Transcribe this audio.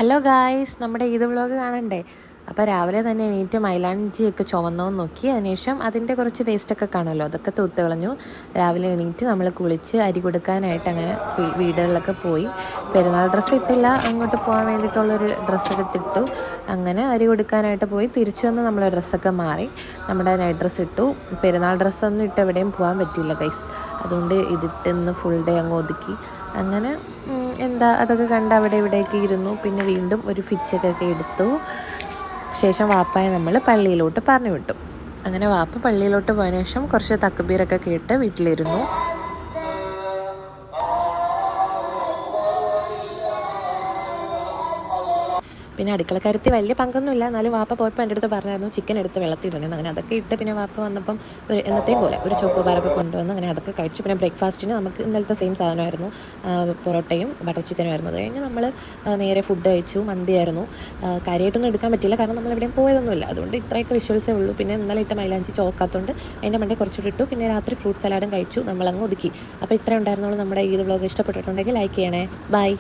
Hello guys, നമ്മുടെ Eid vlog കാണണ്ടേ? അപ്പോൾ രാവിലെ തന്നെ എണീറ്റ് മൈലാഞ്ചിയൊക്കെ ചുവന്നോന്ന് നോക്കി. അതിനുശേഷം അതിൻ്റെ കുറച്ച് വേസ്റ്റൊക്കെ കാണുമല്ലോ, അതൊക്കെ തൂത്ത് കളഞ്ഞു. രാവിലെ എണീറ്റ് നമ്മൾ കുളിച്ച് അരി കൊടുക്കാനായിട്ട് അങ്ങനെ വീടുകളിലൊക്കെ പോയി. പെരുന്നാൾ ഡ്രസ്സ് ഇട്ടില്ല, അങ്ങോട്ട് പോകാൻ വേണ്ടിയിട്ടുള്ളൊരു ഡ്രസ്സൊക്കെ ഇട്ടു. അങ്ങനെ അരി കൊടുക്കാനായിട്ട് പോയി. തിരിച്ചു വന്ന് നമ്മൾ ഡ്രസ്സൊക്കെ മാറി നമ്മുടെ നൈറ്റ് ഡ്രസ്സ് ഇട്ടു. പെരുന്നാൾ ഡ്രസ്സൊന്നും ഇട്ട് എവിടെയും പോകാൻ പറ്റിയില്ല ഗൈസ്. അതുകൊണ്ട് ഇതിട്ടിന്ന് ഫുൾ ഡേ അങ്ങ് ഒതുക്കി. അങ്ങനെ അതൊക്കെ കണ്ട് അവിടെ ഇവിടെയൊക്കെ ഇരുന്നു. പിന്നെ വീണ്ടും ഒരു ഫിച്ചൊക്കെ എടുത്തു. ശേഷം വാപ്പായെ നമ്മൾ പള്ളിയിലോട്ട് പറഞ്ഞു വിട്ടു. അങ്ങനെ വാപ്പ പള്ളിയിലോട്ട് പോയതിനു ശേഷം കുറച്ച് തക്ബീറൊക്കെ കേട്ട് വീട്ടിലിരുന്നു. പിന്നെ അടുക്കളക്കാരത്തിൽ വലിയ പങ്കൊന്നുമില്ല, എന്നാലും വാപ്പ പോയപ്പോൾ എൻ്റെ അടുത്ത് പറഞ്ഞായിരുന്നു ചിക്കൻ എടുത്ത് വെള്ളത്തിലിടണം. അങ്ങനെ അതൊക്കെ ഇട്ട് പിന്നെ വാപ്പ വന്നപ്പം എന്നത്തെയും പോലെ ഒരു ചോക്കോബാറൊക്കെ കൊണ്ടുവന്ന് അങ്ങനെ അതൊക്കെ കഴിച്ചു. പിന്നെ ബ്രേക്ക്ഫാസ്റ്റിന് നമുക്ക് ഇന്നലത്തെ സെയിം സാധനമായിരുന്നു, പൊറോട്ടയും ബട്ടർ ചിക്കനും ആയിരുന്നു. അത് കഴിഞ്ഞ് നമ്മൾ നേരെ ഫുഡ് കഴിച്ചു. മന്തിയായിരുന്നു. കാര്യമായിട്ടൊന്നും എടുക്കാൻ പറ്റില്ല, കാരണം നമ്മൾ എവിടെയും പോയതൊന്നുമില്ല. അതുകൊണ്ട് ഇത്രയൊക്കെ വിഷ്വൽസേ ഉള്ളൂ. പിന്നെ ഇന്നലെ ഇട്ട മൈലാഞ്ചി ചോക്കാത്തതുകൊണ്ട് അതിൻ്റെ മണ്ടേ കുറച്ചുകൂടി ഇട്ടു. പിന്നെ രാത്രി ഫ്രൂട്ട് സലാഡും കഴിച്ചു. നമ്മളങ്ങ് ഒതുക്കി. അപ്പോൾ ഇത്രയും ഉണ്ടായിരുന്നുള്ളൂ നമ്മുടെ ഈ വ്ളോഗ്. ഇഷ്ടപ്പെട്ടിട്ടുണ്ടെങ്കിൽ ലൈക്ക് ചെയ്യണേ. ബൈ.